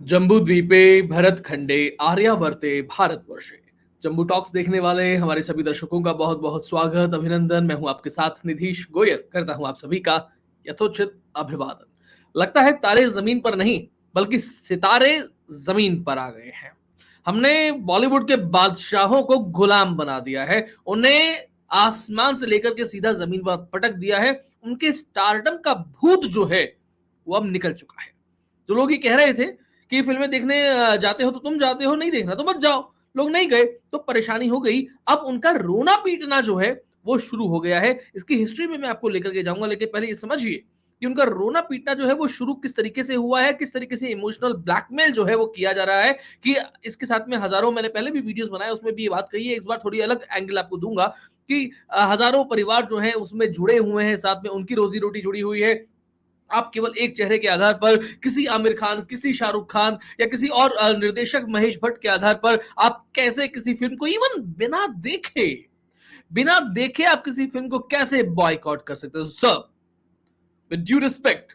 जम्बूद्वीपे भरतखंडे आर्यावर्ते भारतवर्षे। जम्बू टॉक्स देखने वाले हमारे सभी दर्शकों का बहुत बहुत स्वागत, अभिनंदन। मैं हूं आपके साथ निधीश गोयल, करता हूं आप सभी का यथोचित अभिवादन। लगता है तारे जमीन पर नहीं बल्कि सितारे जमीन पर आ गए हैं। हमने बॉलीवुड के बादशाहों को गुलाम बना दिया है, उन्हें आसमान से लेकर के सीधा जमीन पर पटक दिया है। उनके स्टारडम का भूत जो है वो अब निकल चुका है। जो लोग ये कह रहे थे कि फिल्में देखने जाते हो तो तुम जाते हो, नहीं देखना तो मत जाओ, लोग नहीं गए तो परेशानी हो गई। अब उनका रोना पीटना जो है वो शुरू हो गया है। इसकी हिस्ट्री में मैं आपको लेकर के जाऊंगा, लेकिन पहले ये समझिए कि उनका रोना पीटना जो है वो शुरू किस तरीके से हुआ है, किस तरीके से इमोशनल ब्लैकमेल जो है वो किया जा रहा है। कि इसके साथ में हजारों, मैंने पहले भी वीडियोस बनाए उसमें भी ये बात कही है, इस बार थोड़ी अलग एंगल आपको दूंगा कि हजारों परिवार जो है उसमें जुड़े हुए हैं, साथ में उनकी रोजी रोटी जुड़ी हुई है। आप केवल एक चेहरे के आधार पर किसी आमिर खान, किसी शाहरुख खान या किसी और निर्देशक महेश भट्ट के आधार पर आप कैसे किसी फिल्म को इवन बिना देखे आप किसी फिल्म को कैसे बॉयकॉट कर सकते हो सर? विद ड्यू रिस्पेक्ट,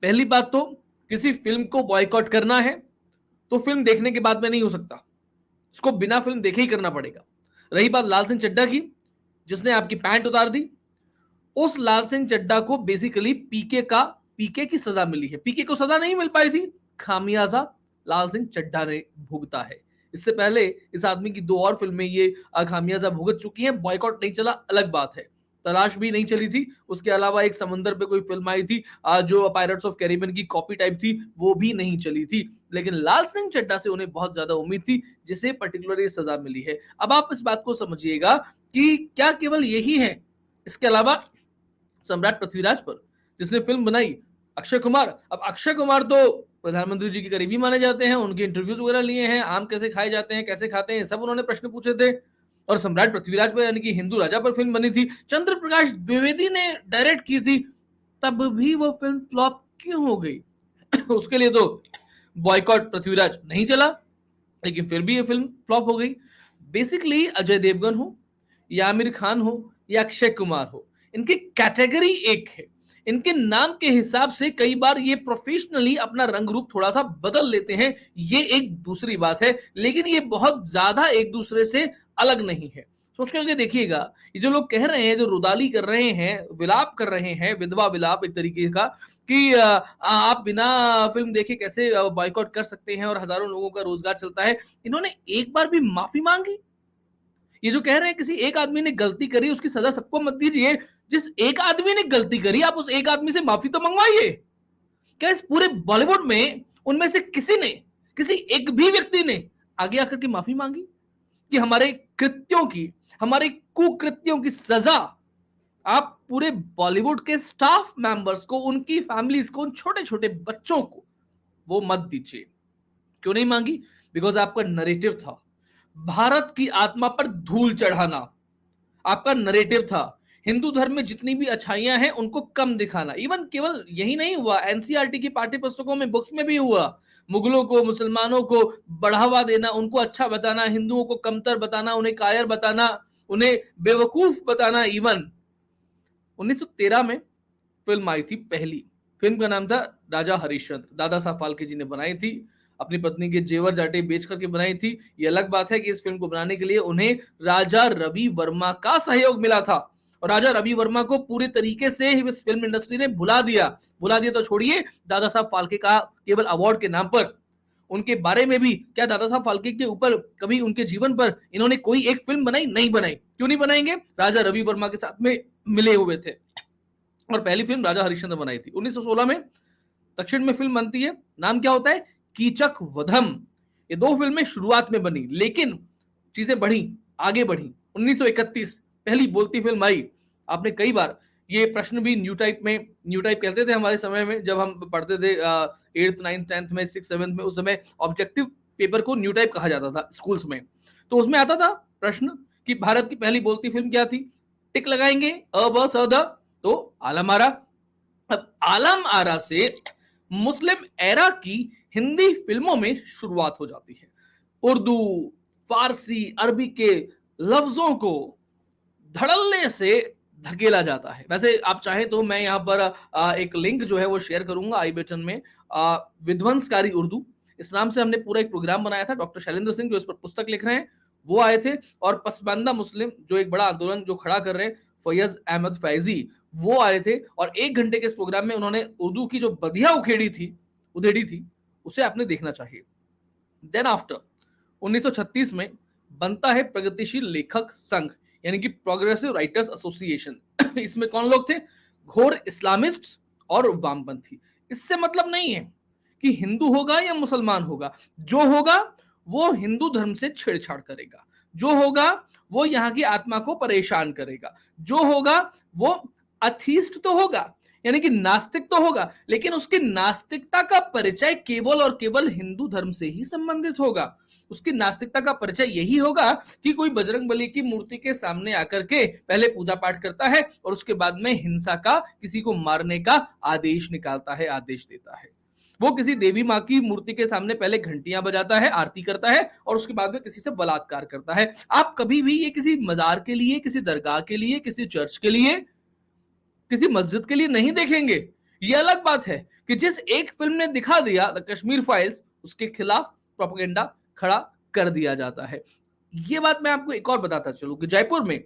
पहली बात तो किसी फिल्म को बॉयकॉट करना है तो फिल्म देखने के बाद में नहीं हो सकता, इसको बिना फिल्म देखे ही करना पड़ेगा। रही बात लाल सिंह चड्ढा की, जिसने आपकी पैंट उतार दी, उस लाल सिंह चड्ढा को बेसिकली पीके की सजा मिली है। पीके को सजा नहीं मिल पाई थी, खामियाजा लाल सिंह चड्ढा ने भुगता है। इससे पहले इस आदमी की 2 और फिल्में ये खामियाजा भुगत चुकी हैं। बॉयकॉट नहीं चला अलग बात है, तलाश भी नहीं चली थी, उसके अलावा एक समंदर पे कोई फिल्म आई थी जो पायरेट्स ऑफ कैरिबियन की कॉपी टाइप थी, वो भी नहीं चली थी। लेकिन लाल सिंह चड्ढा से उन्हें बहुत ज्यादा उम्मीद थी, जिसे पर्टिकुलर ये सजा मिली है। अब आप इस बात को समझिएगा कि क्या केवल यही है, इसके अलावा सम्राट पृथ्वीराज पर जिसने फिल्म बनाई अक्षय कुमार। अब अक्षय कुमार तो प्रधानमंत्री जी के करीबी माने जाते हैं, उनके इंटरव्यूज वगैरह लिए हैं, आम कैसे खाए जाते हैं, कैसे खाते हैं, सब उन्होंने प्रश्न पूछे थे। और सम्राट पृथ्वीराज पर यानी कि हिंदू राजा पर फिल्म बनी थी, चंद्र प्रकाश द्विवेदी ने डायरेक्ट की थी, तब भी वो फिल्म फ्लॉप क्यों हो गई? उसके लिए तो बॉयकॉट पृथ्वीराज नहीं चला, लेकिन फिर भी ये फिल्म फ्लॉप हो गई। बेसिकली अजय देवगन हो या आमिर खान हो या अक्षय कुमार हो, इनकी कैटेगरी एक है। इनके नाम के हिसाब से कई बार ये प्रोफेशनली अपना रंग रूप थोड़ा सा बदल लेते हैं, ये एक दूसरी बात है, लेकिन ये बहुत ज्यादा एक दूसरे से अलग नहीं है। सोच करके देखिएगा, ये जो लोग कह रहे हैं, जो रुदाली कर रहे हैं, विलाप कर रहे हैं, विधवा विलाप एक तरीके का, कि आप बिना फिल्म देखे कैसे बॉयकॉट कर सकते हैं और हजारों लोगों का रोजगार चलता है, इन्होंने एक बार भी माफी मांगी? ये जो कह रहे हैं किसी एक आदमी ने गलती करी उसकी सजा सबको मत दीजिए, जिस एक आदमी ने गलती करी आप उस एक आदमी से माफी तो मंगवाइए। क्या इस पूरे बॉलीवुड में उनमें से किसी ने, किसी एक भी व्यक्ति ने आगे आकर के माफी मांगी कि हमारे कृत्यों की, हमारे कुकृत्यों की सजा आप पूरे बॉलीवुड के स्टाफ मेंबर्स को, उनकी फैमिलीज को, उन छोटे छोटे बच्चों को वो मत दीजिए? क्यों नहीं मांगी? बिकॉज आपका नरेटिव था भारत की आत्मा पर धूल चढ़ाना, आपका नरेटिव था हिंदू धर्म में जितनी भी अच्छाइयां हैं उनको कम दिखाना। इवन केवल यही नहीं हुआ, एनसीईआरटी की पाठ्य पुस्तकों में, बुक्स में भी हुआ, मुगलों को, मुसलमानों को बढ़ावा देना, उनको अच्छा बताना, हिंदुओं को कमतर बताना, उन्हें कायर बताना, उन्हें बेवकूफ बताना। इवन 1913 में फिल्म आई थी पहली, फिल्म का नाम था राजा हरिश्चंद्र, दादा साहब फाल्के जी ने बनाई थी, अपनी पत्नी के जेवर जाटे बेच करके बनाई थी। ये अलग बात है कि इस फिल्म को बनाने के लिए उन्हें राजा रवि वर्मा का सहयोग मिला था, और राजा रवि वर्मा को पूरे तरीके से इस फिल्म इंडस्ट्री ने भुला दिया तो छोड़िए, दादा साहब फाल्के का केवल अवार्ड के नाम पर, उनके बारे में भी क्या दादा साहब फाल्के के ऊपर कभी, उनके जीवन पर इन्होंने कोई एक फिल्म बनाई? नहीं बनाई। क्यों नहीं बनाएंगे? राजा रवि वर्मा के साथ में मिले हुए थे, और पहली फिल्म राजा हरिश्चंद्र बनाई थी। 1916 में दक्षिण में फिल्म बनती है, नाम क्या होता है? कीचक वधम। ये 2 फिल्में शुरुआत में बनी, लेकिन चीजें बढ़ी, आगे बढ़ी। 1931 पहली बोलती फिल्म आई। आपने कई बार ये प्रश्न भी न्यू टाइप कहते थे हमारे समय में, जब हम पढ़ते थे 8th 9th 10th में, 6th 7th में, उस समय ऑब्जेक्टिव पेपर को न्यू टाइप कहा जाता था स्कूल्स में। तो उसमें आता था प्रश्न कि भारत की पहली बोलती फिल्म क्या थी? टिक लगाएंगे, अ ब स द, तो आलम आरा। अब आलम आरा से मुस्लिम एरा की हिंदी फिल्मों में शुरुआत हो जाती है। उर्दू, फारसी, अरबी के लफ्जों को धड़ल्ले से धकेला जाता है। वैसे आप चाहें तो मैं यहाँ पर एक लिंक जो है वो शेयर करूंगा आई बटन में, विध्वंसकारी उर्दू, इस नाम से हमने पूरा एक प्रोग्राम बनाया था। डॉक्टर शैलेंद्र सिंह जो इस पर पुस्तक लिख रहे हैं वो आए थे, और पसमानदा मुस्लिम जो एक बड़ा आंदोलन जो खड़ा कर रहे हैं, फैयज अहमद फैजी, वो आए थे। और 1 घंटे के इस प्रोग्राम में उन्होंने उर्दू की जो बधिया उधेड़ी थी उसे आपने देखना चाहिए। देन आफ्टर 1936 में बनता है प्रगतिशील लेखक संघ, यानी कि प्रोग्रेसिव राइटर्स एसोसिएशन। इसमें कौन लोग थे? घोर इस्लामिस्ट और वामपंथी। इससे मतलब नहीं है कि हिंदू होगा या मुसलमान होगा, जो होगा वो हिंदू धर्म से छेड़छाड़ करेगा, जो होगा वो यहाँ की आत्मा को परेशान करेगा, जो होगा वो अथीस्ट तो होगा, यानी कि नास्तिक तो होगा, लेकिन उसकी नास्तिकता का परिचय केवल और केवल हिंदू धर्म से ही संबंधित होगा। उसकी नास्तिकता का परिचय यही होगा कि कोई बजरंगबली की मूर्ति के सामने आकर के पहले पूजा पाठ करता है और उसके बाद में हिंसा का, किसी को मारने का आदेश निकालता है, आदेश देता है। वो किसी देवी माँ की मूर्ति के सामने पहले घंटियां बजाता है, आरती करता है, और उसके बाद में किसी से बलात्कार करता है। आप कभी भी ये किसी मजार के लिए, किसी दरगाह के लिए, किसी चर्च के लिए, किसी मस्जिद के लिए नहीं देखेंगे। ये अलग बात है कि जिस एक फिल्म ने दिखा दिया द कश्मीर फाइल्स, उसके खिलाफ प्रोपेगेंडा खड़ा कर दिया जाता है। ये बात मैं आपको एक और बताता चलूं कि जयपुर में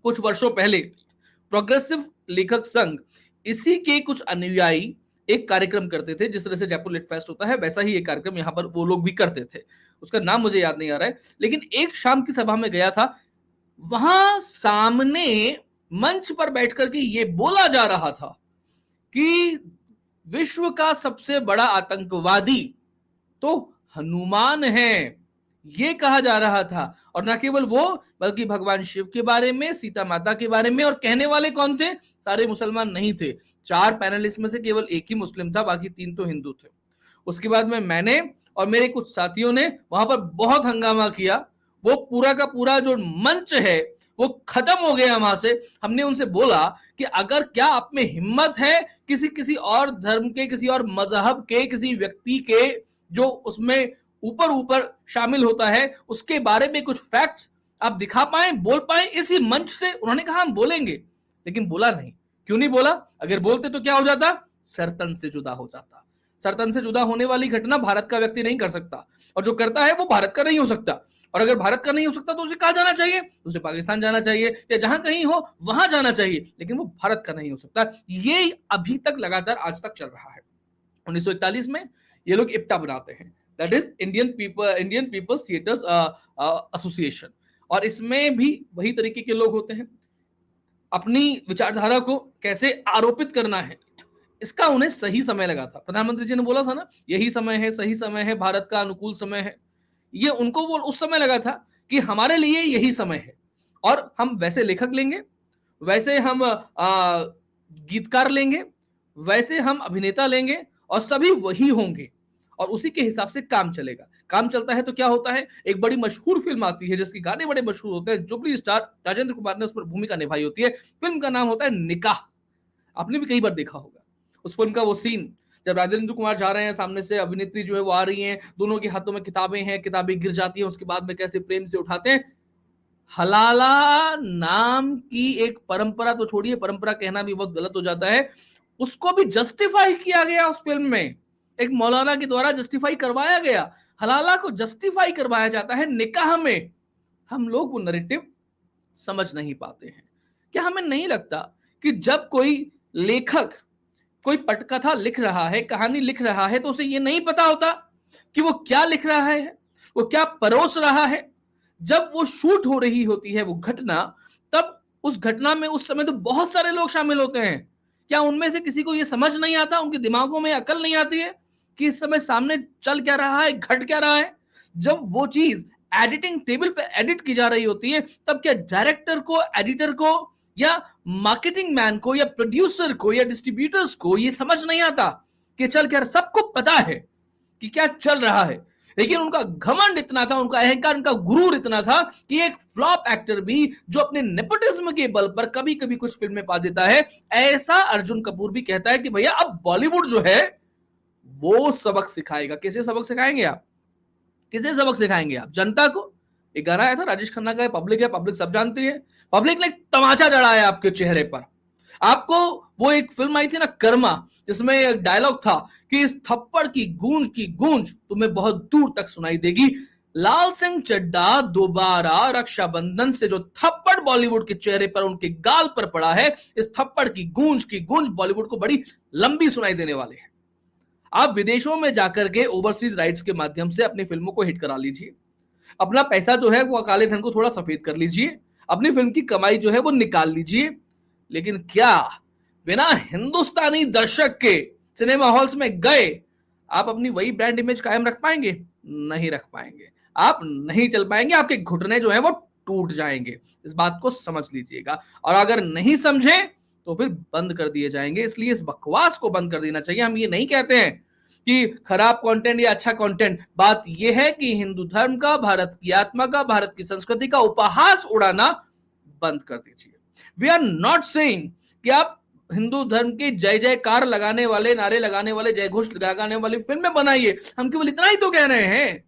कुछ वर्षों पहले प्रोग्रेसिव लेखक संघ, इसी के कुछ अनुयायी एक कार्यक्रम करते थे। जिस तरह से जयपुर लिट फेस्ट होता है वैसा ही एक कार्यक्रम यहाँ पर वो लोग भी करते थे। उसका नाम मुझे याद नहीं आ रहा है, लेकिन एक शाम की सभा में गया था। वहां सामने मंच पर बैठकर के ये बोला जा रहा था कि विश्व का सबसे बड़ा आतंकवादी तो हनुमान है, ये कहा जा रहा था। और न केवल वो, बल्कि भगवान शिव के बारे में, सीता माता के बारे में। और कहने वाले कौन थे? सारे मुसलमान नहीं थे। 4 पैनलिस्ट में से केवल एक ही मुस्लिम था, बाकी 3 तो हिंदू थे। उसके बाद में मैंने और मेरे कुछ साथियों ने वहां पर बहुत हंगामा किया। वो पूरा का पूरा जो मंच है वो खत्म हो गया वहां से। हमने उनसे बोला कि अगर क्या आप में हिम्मत है किसी और धर्म के, किसी और मजहब के, किसी व्यक्ति के जो उसमें ऊपर ऊपर शामिल होता है, उसके बारे में कुछ फैक्ट्स आप दिखा पाए, बोल पाए इसी मंच से। उन्होंने कहा हम बोलेंगे, लेकिन बोला नहीं। क्यों नहीं बोला? अगर बोलते तो क्या हो जाता? सरतन से जुदा हो जाता। सरतन से जुदा होने वाली घटना भारत का व्यक्ति नहीं कर सकता, और जो करता है वो भारत का नहीं हो सकता। और अगर भारत का नहीं हो सकता तो उसे कहाँ जाना चाहिए? उसे पाकिस्तान जाना चाहिए, या जहां कहीं हो वहां जाना चाहिए, लेकिन वो भारत का नहीं हो सकता। ये अभी तक लगातार आज तक चल रहा है। 1941 में ये लोग इप्टा बनाते हैं, that is Indian people's theatres association. और इसमें भी वही तरीके के लोग होते हैं। अपनी विचारधारा को कैसे आरोपित करना है, इसका उन्हें सही समय लगा था। प्रधानमंत्री जी ने बोला था ना, यही समय है, सही समय है, भारत का अनुकूल समय है। ये उनको वो उस समय लगा था कि हमारे लिए यही समय है, और हम वैसे लेखक लेंगे, वैसे हम गीतकार लेंगे, वैसे हम अभिनेता लेंगे, और सभी वही होंगे, और उसी के हिसाब से काम चलेगा। काम चलता है तो क्या होता है? एक बड़ी मशहूर फिल्म आती है जिसके गाने बड़े मशहूर होते हैं, जुबली स्टार राजेंद्र कुमार ने उस पर भूमिका निभाई होती है। फिल्म का नाम होता है निकाह। आपने भी कई बार देखा होगा उस फिल्म का वो सीन, जब राजेंद्र कुमार जा रहे हैं, सामने से अभिनेत्री जो है वो आ रही हैं, दोनों के हाथों में किताबें हैं, किताबें गिर जाती हैं, उसके बाद में कैसे प्रेम से उठाते हैं। हलाला नाम की एक परंपरा, तो छोड़िए, परंपरा कहना भी बहुत गलत हो जाता है, उसको भी जस्टिफाई किया गया उस फिल्म में। एक मौलाना के द्वारा जस्टिफाई करवाया गया, हलाला को जस्टिफाई करवाया जाता है निकाह में। हम लोग वो नैरेटिव समझ नहीं पाते हैं। क्या हमें नहीं लगता कि जब कोई लेखक कोई पटकथा लिख रहा है, कहानी लिख रहा है, तो उसे ये नहीं पता होता कि वो क्या लिख रहा है, वो क्या परोस रहा है? जब वो शूट हो रही होती है वो घटना, तब उस घटना में उस समय तो बहुत सारे लोग शामिल होते हैं। क्या उनमें से किसी को ये समझ नहीं आता, उनके दिमागों में अकल नहीं आती है कि इस समय सामने चल क्या रहा है, घट क्या रहा है? जब वो चीज एडिटिंग टेबल पे एडिट की जा रही होती है, तब क्या डायरेक्टर को, एडिटर को, या मार्केटिंग मैन को, या प्रोड्यूसर को, या डिस्ट्रीब्यूटर्स को ये समझ नहीं आता कि चल क्या? सबको पता है कि क्या चल रहा है, लेकिन उनका घमंड इतना था, उनका अहंकार, उनका गुरूर इतना था कि एक फ्लॉप एक्टर भी जो अपने नेपोटिज्म के बल पर कभी कभी कुछ फिल्में पा देता है, ऐसा अर्जुन कपूर भी कहता है कि भैया अब बॉलीवुड जो है वो सबक सिखाएगा। कैसे सबक सिखाएंगे आप? किसे सबक सिखाएंगे आप? जनता को। एक गाना आया था राजेश खन्ना का, पब्लिक है, पब्लिक सब जानती है। पब्लिक ने तमाचा जड़ाया आपके चेहरे पर, आपको वो एक फिल्म आई थी ना कर्मा, जिसमें एक डायलॉग था कि इस थप्पड़ की गूंज तुम्हें बहुत दूर तक सुनाई देगी। लाल सिंह चड्ढा दोबारा रक्षाबंधन से जो थप्पड़ बॉलीवुड के चेहरे पर, उनके गाल पर पड़ा है, इस थप्पड़ की गूंज बॉलीवुड को बड़ी लंबी सुनाई देने वाले हैं। आप विदेशों में जाकर के ओवरसीज राइट्स के माध्यम से अपनी फिल्मों को हिट करा लीजिए, अपना पैसा जो है वो काले धन को थोड़ा सफेद कर लीजिए, अपनी फिल्म की कमाई जो है वो निकाल लीजिए, लेकिन क्या बिना हिंदुस्तानी दर्शक के सिनेमा हॉल्स में गए आप अपनी वही ब्रांड इमेज कायम रख पाएंगे? नहीं रख पाएंगे, आप नहीं चल पाएंगे, आपके घुटने जो है वो टूट जाएंगे। इस बात को समझ लीजिएगा, और अगर नहीं समझे तो फिर बंद कर दिए जाएंगे। इसलिए इस बकवास को बंद कर देना चाहिए। हम ये नहीं कहते हैं कि खराब कंटेंट या अच्छा कंटेंट, बात यह है कि हिंदू धर्म का, भारत की आत्मा का, भारत की संस्कृति का उपहास उड़ाना बंद कर दीजिए। वी आर नॉट सेइंग कि आप हिंदू धर्म के जय जयकार लगाने वाले, नारे लगाने वाले, जय घोष लगाने वाली फिल्में बनाइए। हम केवल इतना ही तो कह रहे हैं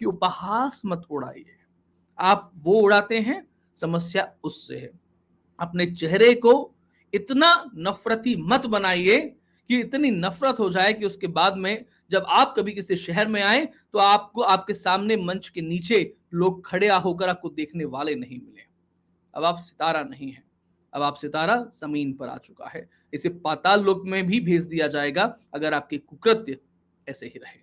कि उपहास मत उड़ाइए। आप वो उड़ाते हैं, समस्या उससे है। अपने चेहरे को इतना नफरती मत बनाइए कि इतनी नफरत हो जाए कि उसके बाद में जब आप कभी किसी शहर में आए तो आपको आपके सामने मंच के नीचे लोग खड़े होकर आपको देखने वाले नहीं मिले। अब आप सितारा नहीं है, अब आप सितारा जमीन पर आ चुका है। इसे पाताल लोक में भी भेज दिया जाएगा अगर आपके कुकृत्य ऐसे ही रहे।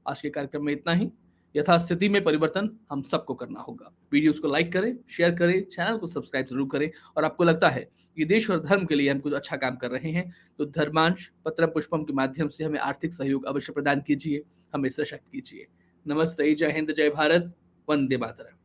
आज के कार्यक्रम में इतना ही। यथास्थिति में परिवर्तन हम सबको करना होगा। वीडियोस को लाइक करें, शेयर करें, चैनल को सब्सक्राइब जरूर करें, और आपको लगता है कि देश और धर्म के लिए हम कुछ अच्छा काम कर रहे हैं तो धर्मांश पत्रम पुष्पम के माध्यम से हमें आर्थिक सहयोग अवश्य प्रदान कीजिए, हमें सशक्त कीजिए। नमस्ते, जय हिंद, जय भारत, वंदे मातरम।